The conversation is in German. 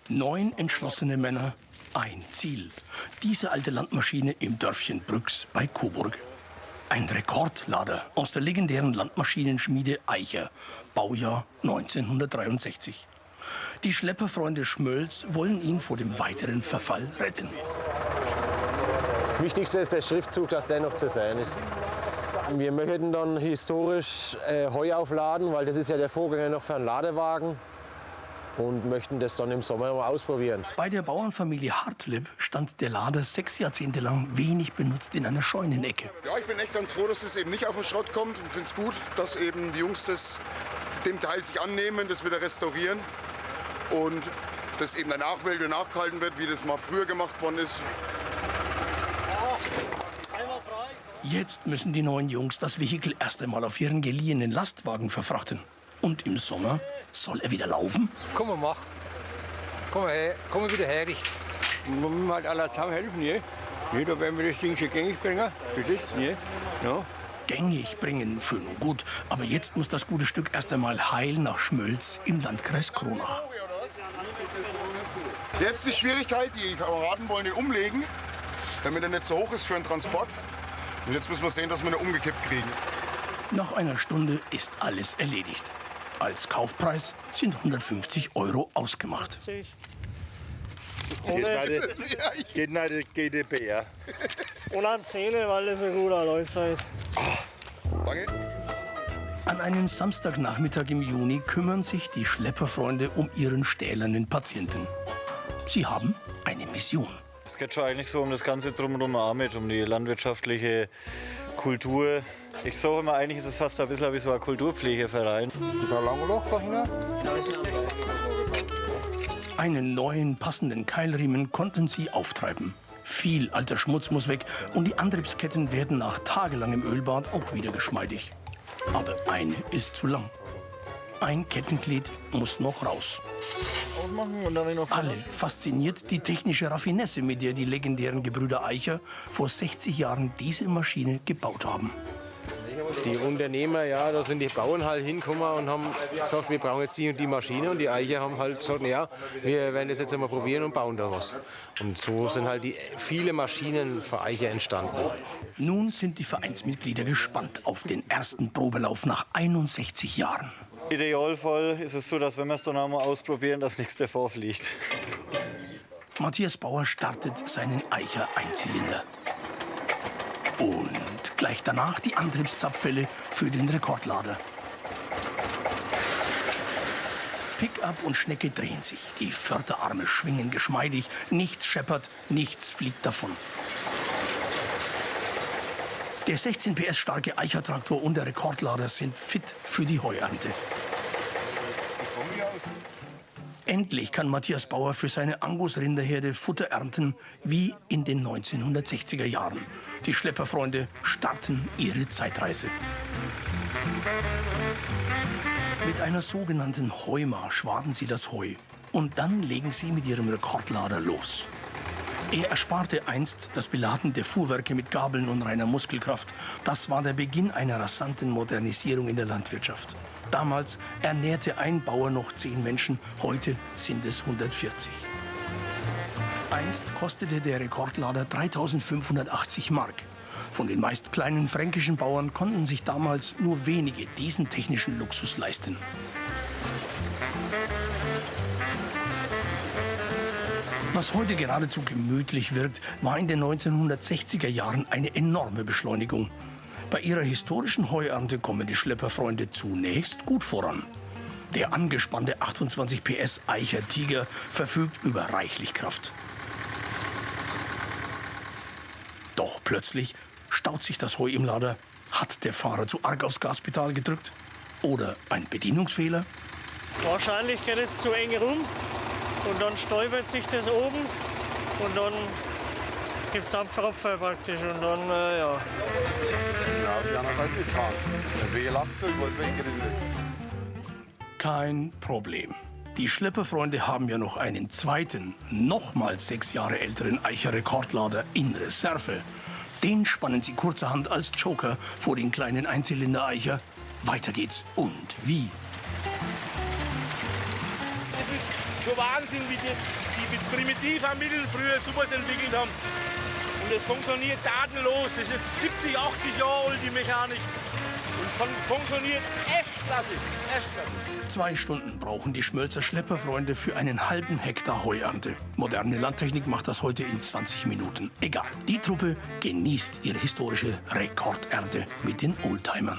9 entschlossene Männer, ein Ziel. Diese alte Landmaschine im Dörfchen Brüx bei Coburg. Ein Rekordlader aus der legendären Landmaschinenschmiede Eicher, Baujahr 1963. Die Schlepperfreunde Schmölz wollen ihn vor dem weiteren Verfall retten. Das Wichtigste ist der Schriftzug, dass der noch zu sehen ist. Wir möchten dann historisch Heu aufladen, weil das ist ja der Vorgänger noch für einen Ladewagen. Und möchten das dann im Sommer mal ausprobieren. Bei der Bauernfamilie Hartlieb stand der Lader 6 Jahrzehnte lang wenig benutzt in einer Scheunenecke. Ja, ich bin echt ganz froh, dass es eben nicht auf den Schrott kommt und finde es gut, dass eben die Jungs dem Teil sich annehmen, das wieder restaurieren und das eben der Nachwelt nachgehalten wird, wie das mal früher gemacht worden ist. Jetzt müssen die 9 Jungs das Vehikel erst einmal auf ihren geliehenen Lastwagen verfrachten. Und im Sommer soll er wieder laufen? Komm, mach. Komm her, komm wieder her. Wir müssen halt alle zusammen helfen, ne? Ne, da werden wir das Ding schon gängig bringen. Das ist, ne? Ja. Gängig bringen, schön und gut. Aber jetzt muss das gute Stück erst einmal heil nach Schmölz im Landkreis Kronach. Jetzt die Schwierigkeit, die Kameraden wollen ihn umlegen, damit er nicht so hoch ist für den Transport. Und jetzt müssen wir sehen, dass wir ihn umgekippt kriegen. Nach einer Stunde ist alles erledigt. Als Kaufpreis sind 150 € ausgemacht. Geht nach der GDPR. Und an Zähne, weil das ein guter Leute seid. Danke. An einem Samstagnachmittag im Juni kümmern sich die Schlepperfreunde um ihren stählernen Patienten. Sie haben eine Mission. Es geht schon eigentlich so um das Ganze drumherum auch mit, um die landwirtschaftliche Kultur. Ich sage immer, eigentlich ist es fast ein bisschen wie so ein Kulturpflegeverein. Das ist ein langes Loch da hinten. Einen neuen passenden Keilriemen konnten sie auftreiben. Viel alter Schmutz muss weg und die Antriebsketten werden nach tagelangem Ölbad auch wieder geschmeidig. Aber eine ist zu lang. Ein Kettenglied muss noch raus. Alle fasziniert die technische Raffinesse, mit der die legendären Gebrüder Eicher vor 60 Jahren diese Maschine gebaut haben. Die Unternehmer, ja, da sind die Bauern halt hingekommen und haben gesagt, wir brauchen jetzt die und die Maschine. Und die Eicher haben halt gesagt, ja, wir werden das jetzt einmal probieren und bauen da was. Und so sind halt viele Maschinen für Eicher entstanden. Nun sind die Vereinsmitglieder gespannt auf den ersten Probelauf nach 61 Jahren. Idealfall ist es so, dass wenn wir es dann einmal ausprobieren, dass nichts davor fliegt. Matthias Bauer startet seinen Eicher Einzylinder. Und gleich danach die Antriebszapfwelle für den Rekordlader. Pickup und Schnecke drehen sich. Die Förderarme schwingen geschmeidig. Nichts scheppert, nichts fliegt davon. Der 16 PS starke Eicher-Traktor und der Rekordlader sind fit für die Heuernte. Endlich kann Matthias Bauer für seine Angus-Rinderherde Futter ernten, wie in den 1960er Jahren. Die Schlepperfreunde starten ihre Zeitreise. Mit einer sogenannten Heumarsch warten sie das Heu. Und dann legen sie mit ihrem Rekordlader los. Er ersparte einst das Beladen der Fuhrwerke mit Gabeln und reiner Muskelkraft. Das war der Beginn einer rasanten Modernisierung in der Landwirtschaft. Damals ernährte ein Bauer noch 10 Menschen, heute sind es 140. Einst kostete der Rekordlader 3.580 Mark. Von den meist kleinen fränkischen Bauern konnten sich damals nur wenige diesen technischen Luxus leisten. Was heute geradezu gemütlich wirkt, war in den 1960er Jahren eine enorme Beschleunigung. Bei ihrer historischen Heuernte kommen die Schlepperfreunde zunächst gut voran. Der angespannte 28 PS Eicher Tiger verfügt über reichlich Kraft. Doch plötzlich staut sich das Heu im Lader. Hat der Fahrer zu arg aufs Gaspedal gedrückt? Oder ein Bedienungsfehler? Wahrscheinlich geht es zu eng rum und dann stolpert sich das oben und dann gibt es Abfall praktisch und dann, ja. Kein Problem. Die Schlepperfreunde haben ja noch einen zweiten, nochmals 6 Jahre älteren Eicher-Rekordlader in Reserve. Den spannen sie kurzerhand als Joker vor den kleinen Einzylinder-Eicher. Weiter geht's. Und wie? schon Wahnsinn, wie die mit primitiven Mitteln früher sowas entwickelt haben. Und das funktioniert tatenlos. Das ist jetzt 70, 80 Jahre alt, die Mechanik. Und funktioniert echt klasse, echt klasse. 2 Stunden brauchen die Schmölzer Schlepperfreunde für einen halben Hektar Heuernte. Moderne Landtechnik macht das heute in 20 Minuten. Egal, die Truppe genießt ihre historische Rekordernte mit den Oldtimern.